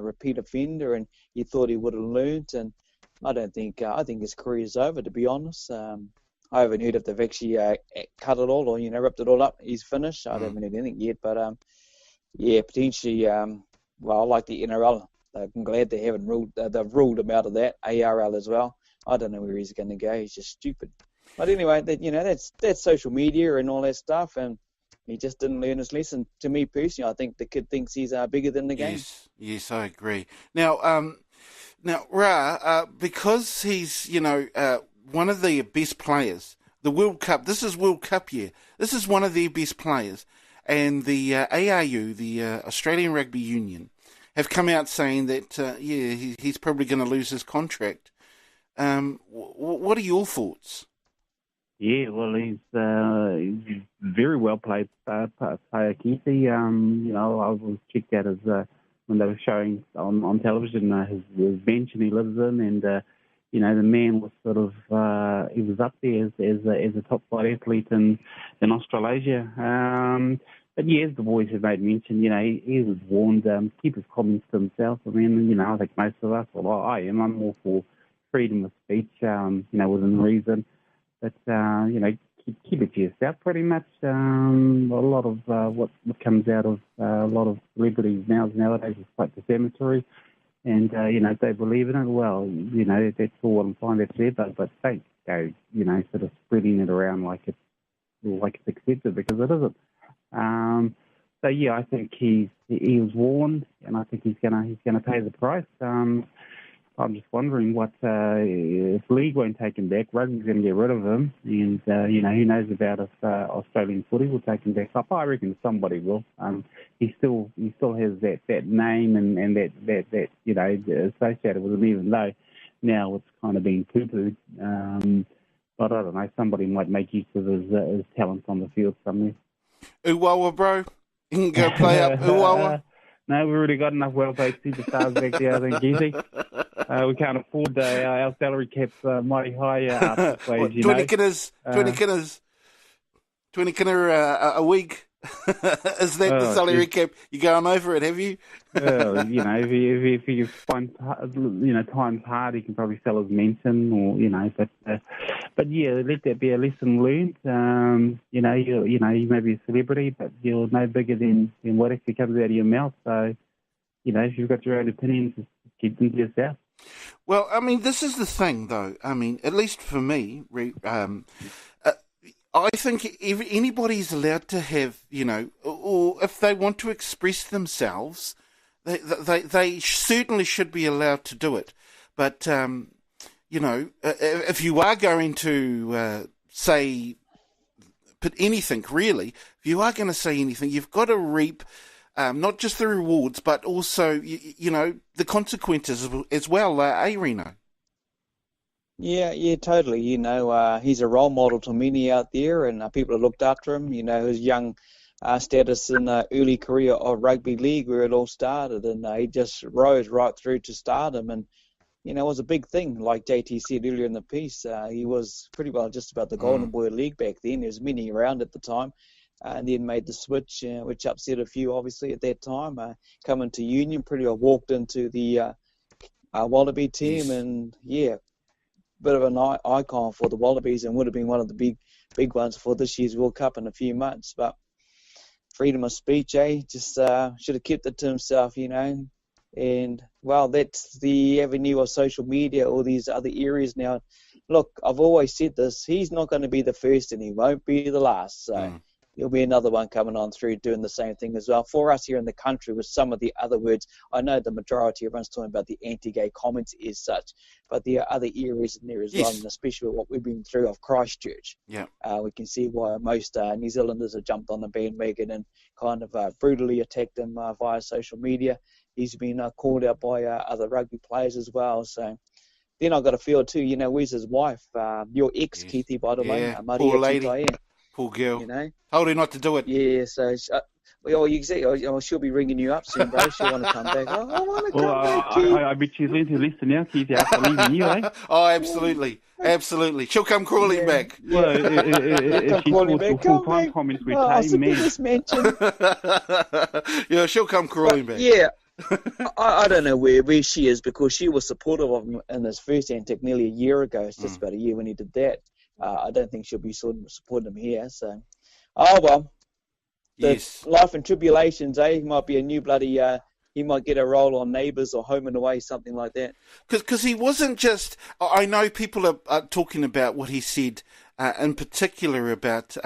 repeat offender, and you thought he would have learnt. And I don't think I think his career's over, to be honest. I haven't heard if they've actually cut it all or ripped it all up. He's finished. I haven't heard anything yet, but yeah, potentially. Well, I like the NRL. I'm glad they haven't ruled. They've ruled him out of that. ARL as well. I don't know where he's going to go. He's just stupid. But anyway, that's social media and all that stuff, and he just didn't learn his lesson. To me personally, I think the kid thinks he's bigger than the game. Yes, I agree. Now, Ra, because he's one of the best players, the World Cup. This is World Cup year. This is one of their best players, and the ARU, the Australian Rugby Union, have come out saying that he's probably going to lose his contract. What are your thoughts? Yeah, well, he's very well played player, Keithy. I was checked out as when they were showing on television his bench and he lives in, and the man was sort of he was up there as a top flight athlete in Australasia. But yeah, as the boys have made mention, he was warned, keep his comments to himself. I mean, I think most of us, well, I'm more for freedom of speech, within reason. But, keep it to yourself pretty much. A lot of what comes out of a lot of celebrities nowadays is quite defamatory. And, if they believe in it, well, that's all I'm fine, that's there. But don't go, sort of spreading it around like it's accepted, because it isn't. So yeah, I think he was warned, and I think he's gonna pay the price. I'm just wondering what if league won't take him back, rugby's going to get rid of him, and who knows about if Australian footy will take him back up. I reckon somebody will. He still has that name and that associated with him, even though now it's kind of being poo-pooed. But I don't know, somebody might make use of his talent on the field somewhere. Uwawa, bro. You can go play up Uwawa. No, we've already got enough well-paid superstars back there, I think, Izzy. We can't afford our salary cap's mighty high up this way, 20 kinners a week. Is that the salary cap? You're going over it, have you? Well, if he finds times hard, he can probably sell his mention, or but yeah, let that be a lesson learned. You may be a celebrity, but you're no bigger than what actually comes out of your mouth. So, if you've got your own opinions, just keep them to yourself. Well, I mean, this is the thing, though. I mean, at least for me, I think anybody's allowed to have, or if they want to express themselves, they certainly should be allowed to do it. But, if you are going to put anything, really, if you are going to say anything, you've got to reap not just the rewards, but also, the consequences as well, Rino? Yeah, totally. He's a role model to many out there, and people have looked after him. His young status in early career of rugby league, where it all started, and he just rose right through to stardom. And it was a big thing, like JT said earlier in the piece. He was pretty well just about the golden boy league back then. There was many around at the time, and then made the switch, which upset a few, obviously, at that time. Coming to Union, pretty well walked into the Wallaby team, and bit of an icon for the Wallabies, and would have been one of the big ones for this year's World Cup in a few months. But freedom of speech, just should have kept it to himself, And, well, that's the avenue of social media, all these other areas now. Look, I've always said this, he's not going to be the first and he won't be the last. So there'll be another one coming on through doing the same thing as well. For us here in the country, with some of the other words, I know the majority of everyone's talking about the anti-gay comments as such, but there are other areas in there as well, and especially what we've been through of Christchurch. We can see why most New Zealanders have jumped on the bandwagon and kind of brutally attacked him via social media. He's been called out by other rugby players as well. So then I've got to feel too, where's his wife? Your ex, Keithy, by the way. Poor lady. Poor girl. Told her not to do it. Yeah, so she'll be ringing you up soon, bro. She'll want to come back. I want to come back, Keith. I bet she's learned to listen now, Keith, after leaving you, eh? Oh, absolutely. Absolutely. She'll come crawling back. Well, if she calls for full-time comments, we pay, man. Just mention. She'll come crawling back. Yeah. I don't know where she is, because she was supportive of him in his first antic nearly a year ago. It's just about a year when he did that. I don't think she'll be supporting him here. So, oh well, the Yes. life and tribulations, eh? He might be a new bloody. He might get a role on Neighbours or Home and Away, something like that. Because he wasn't just. I know people are talking about what he said, in particular about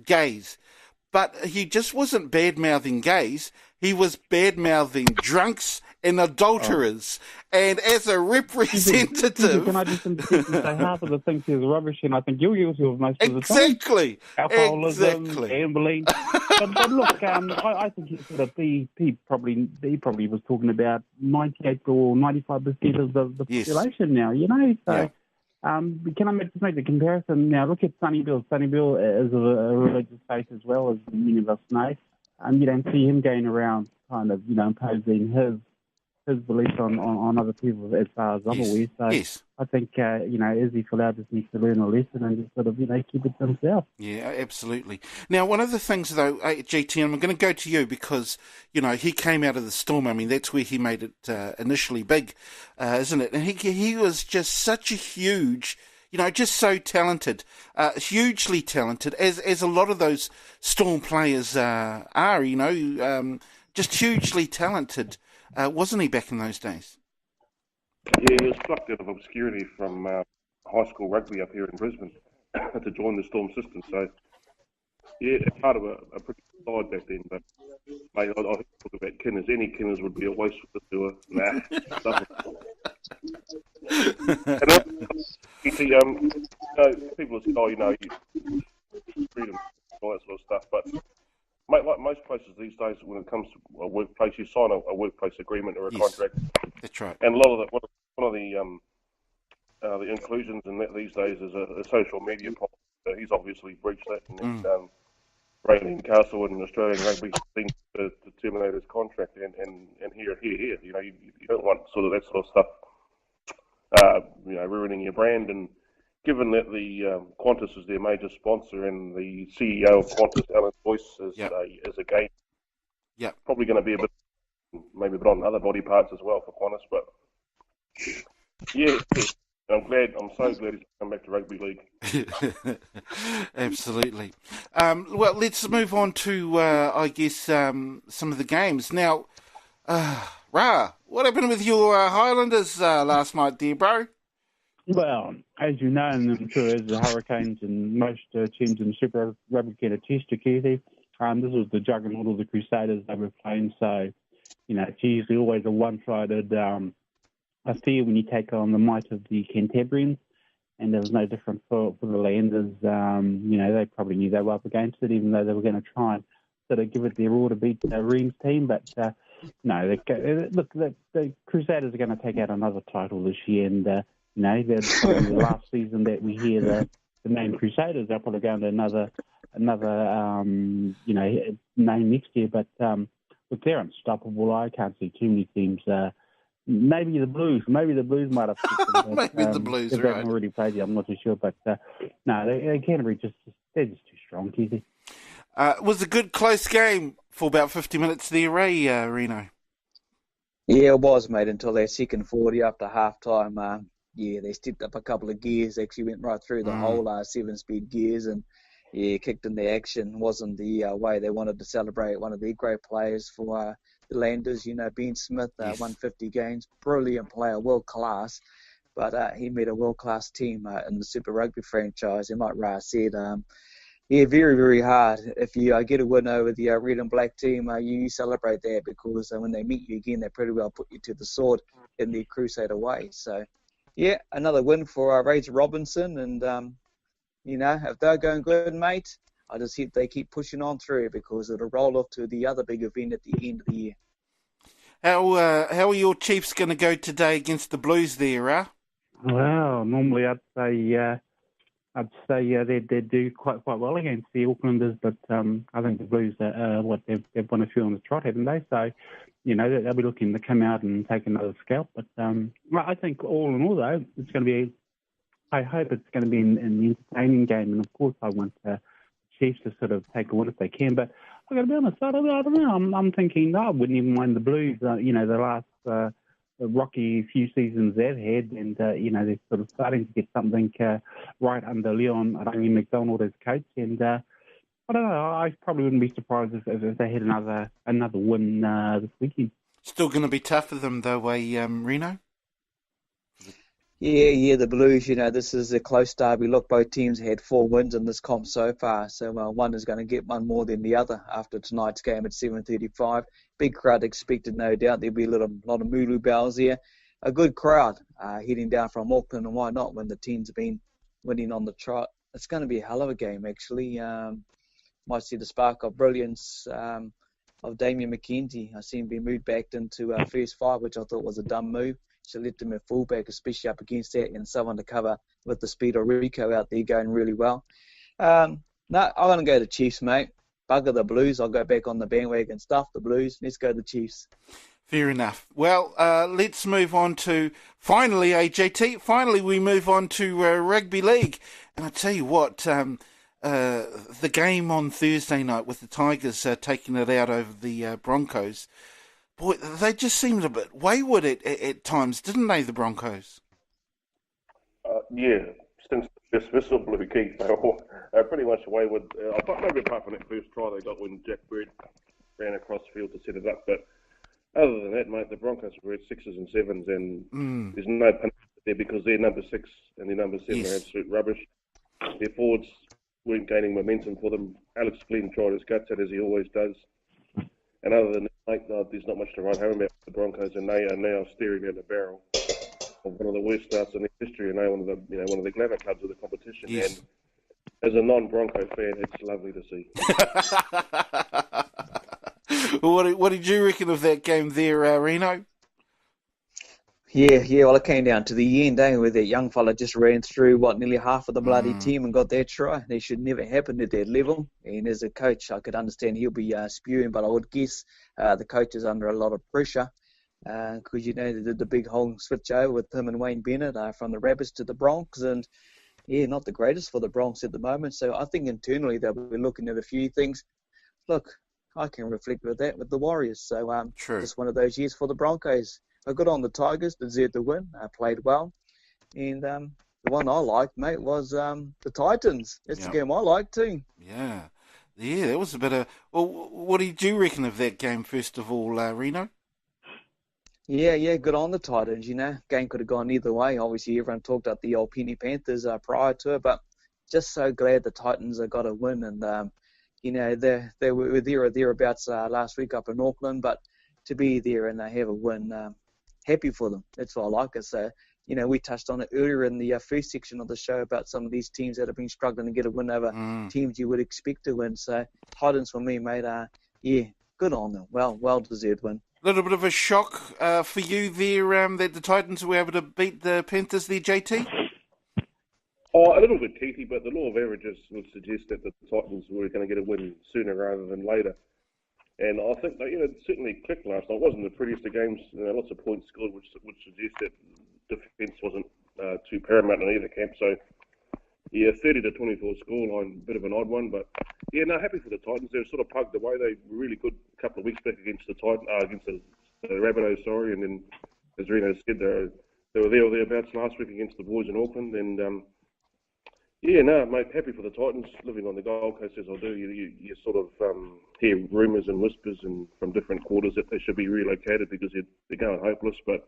gays, but he just wasn't bad mouthing gays. He was bad mouthing drunks and adulterers. And as a representative, can I just interject and say half of the things is rubbish, and I think you're guilty of most of the time. exactly, Alcoholism, gambling. But look, I think he probably was talking about 98 or 95% of the Yes. population now. So. Can I just make the comparison? Now, look at Sunnyville. Sunnyville is a religious faith as well, as many of us know. You don't see him going around kind of, imposing his beliefs on other people as far as I'm aware. So yes. I think, Izzy Falou just needs to learn a lesson and just sort of, keep it to himself. Yeah, absolutely. Now, one of the things, though, GT, and I'm going to go to you because, he came out of the Storm. I mean, that's where he made it initially big, isn't it? And he was just such a huge, just so talented, hugely talented, as a lot of those Storm players are, just hugely talented, wasn't he, back in those days? Yeah, he was plucked out of obscurity from high school rugby up here in Brisbane to join the Storm system. So, yeah, part of a pretty good side back then. But, mate, I talk about Kinners. Any Kinners would be a waste for the tour. Nah, and people say, freedom, all that sort of stuff. But, mate, like most places these days, when it comes to a workplace, you sign a workplace agreement or a contract. That's right. And a lot of one of the inclusions in that these days is a social media policy. So he's obviously breached that, and Raylene Castle in Australian rugby seems to terminate his contract. And here. You don't want that sort of stuff. Ruining your brand. And given that the Qantas is their major sponsor and the CEO of Qantas, Alan Boyce, is a gay, probably going to be maybe a bit on other body parts as well for Qantas, but yeah, I'm so glad he's come back to rugby league. Absolutely. Well, let's move on to, I guess, some of the games. Now, Ra, what happened with your Highlanders last night, dear bro? Well, as you know, and I'm sure as the Hurricanes and most teams in Super Rugby can attest to, Keithy, this was the juggernaut of the Crusaders they were playing, so it's usually always a one-sided affair when you take on the might of the Cantabrians, and there was no different for the Landers. They probably knew they were up against it, even though they were going to try and sort of give it their all to beat Ream's team. But no, the Crusaders are going to take out another title this year, and the last season that we hear the name Crusaders, they'll probably go into another name next year. But look, they're unstoppable. I can't see too many teams. Maybe the Blues might have. Maybe the Blues, right? They haven't already played yet. I'm not too sure, but no, Canterbury they're just too strong, Keithy. It was a good close game for about 50 minutes there, Reno. Yeah, it was, mate, until their second 40 after half time. They stepped up a couple of gears, actually went right through the whole 7-speed gears, and kicked in the action. Wasn't the way they wanted to celebrate one of their great players for the Landers. Ben Smith, 150 games, brilliant player, world class, but he made a world class team in the Super Rugby franchise. And like Ra said, very, very hard. If you get a win over the red and black team, you celebrate that, because when they meet you again, they pretty well put you to the sword in their Crusader way. So, yeah, another win for Razor Robinson, and if they're going good, mate, I just hope they keep pushing on through, because it'll roll off to the other big event at the end of the year. How are your Chiefs going to go today against the Blues there, Ra? Well, normally I'd say they do quite well against the Aucklanders, but I think the Blues they've won a few on the trot, haven't they? So they'll be looking to come out and take another scalp. But I think all in all, though, it's going to be. I hope it's going to be an entertaining game, and of course I want Chiefs to sort of take a win if they can. But I got to be honest, I don't know. I'm thinking, no, I wouldn't even mind the Blues. The last rocky few seasons they've had, and they're sort of starting to get something right under Leon Rangi McDonald as coach. And I don't know. I probably wouldn't be surprised if they had another win this weekend. Still going to be tough for them, though, Reno? Yeah, the Blues, this is a close derby. Look, both teams had 4 wins in this comp so far, so one is going to get one more than the other after tonight's game at 7:35. Big crowd expected, no doubt. There'll be a lot of Mulu bells here. A good crowd heading down from Auckland, and why not when the team's been winning on the trot. It's going to be a hell of a game, actually. Might see the spark of brilliance of Damien McKenzie. I see him being moved back into first 5, which I thought was a dumb move. Should let them at fullback, especially up against that, and someone to cover with the speed of Rico out there going really well. No, I'm going to go to Chiefs, mate. Bugger the Blues. I'll go back on the bandwagon stuff, the Blues. Let's go to the Chiefs. Fair enough. Well, let's move on to, finally, AJT, we move on to Rugby League. And I tell you what, the game on Thursday night with the Tigers taking it out over the Broncos, boy, they just seemed a bit wayward at times, didn't they, the Broncos? Yeah, since the dismissal of Blue Keith, they were pretty much wayward. I thought maybe apart from that first try they got when Jack Bird ran across the field to set it up. But other than that, mate, the Broncos were at 6s and 7s, and there's no punishment there because their number 6 and their number 7 are absolute rubbish. Their forwards weren't gaining momentum for them. Alex Glenn tried his guts out, as he always does. And other than that, mate, there's not much to write home about the Broncos, and they are now staring down the barrel of one of the worst starts in their history, and they're one of the glamour clubs of the competition. Yes. And as a non-Bronco fan, it's lovely to see. Well, what did you reckon of that game there, Reno? Yeah, well, it came down to the end, where that young fella just ran through, nearly half of the bloody team and got that try. That should never happen at that level. And as a coach, I could understand he'll be spewing, but I would guess the coach is under a lot of pressure because, they did the big whole switch over with him and Wayne Bennett from the Rabbits to the Bronx, and, not the greatest for the Bronx at the moment. So I think internally they'll be looking at a few things. Look, I can reflect with that with the Warriors. So just one of those years for the Broncos. I got on the Tigers, deserved the win, played well. And the one I liked, mate, was the Titans. That's the game I liked too. Yeah, that was a bit of... Well, what did you reckon of that game, first of all, Reno? Yeah, good on the Titans, Game could have gone either way. Obviously, everyone talked about the old Penny Panthers prior to it, but just so glad the Titans got a win. And, they were there or thereabouts last week up in Auckland, but to be there and have a win... happy for them. That's what I like. So, we touched on it earlier in the first section of the show about some of these teams that have been struggling to get a win over teams you would expect to win. So, Titans for me, mate, good on them. Well deserved win. A little bit of a shock for you there that the Titans were able to beat the Panthers there, JT? Oh, a little bit, Keithy, but the law of averages would suggest that the Titans were going to get a win sooner rather than later. And I think that, it certainly clicked last night. It wasn't the prettiest of games. Lots of points scored, which would suggest that defence wasn't too paramount in either camp. So, 30-24 scoreline, bit of an odd one. But, happy for the Titans. They were sort of plugged away. They were really good a couple of weeks back against the against the Rabbitohs, sorry. And then, as Reno said, they were there or thereabouts last week against the boys in Auckland. And, mate, happy for the Titans. Living on the Gold Coast as I do, you sort of hear rumours and whispers and from different quarters that they should be relocated because they're going hopeless. But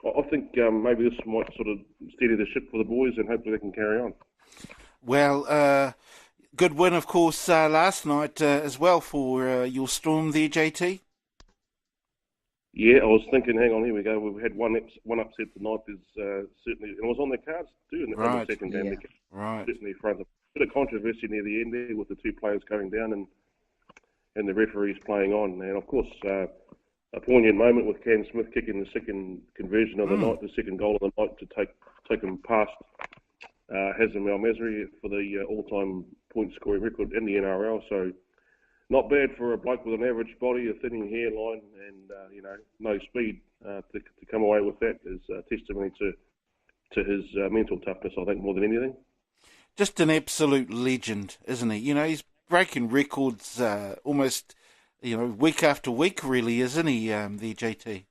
I think maybe this might sort of steady the ship for the boys and hopefully they can carry on. Well, good win, of course, last night as well for your Storm there, JT. Yeah, I was thinking, hang on, here we go. We've had one upset tonight. There's certainly, and it was on the cards too in the second game. Right. Certainly front. A bit of controversy near the end there with the two players going down and the referees playing on. And of course, a poignant moment with Cam Smith kicking the second conversion of the night, the second goal of the night to take him past Hazem El Masri for the all-time point scoring record in the NRL. So. Not bad for a bloke with an average body, a thinning hairline, and no speed. To come away with that is a testimony to his mental toughness, I think, more than anything. Just an absolute legend, isn't he? He's breaking records almost, week after week, really, isn't he, the JT?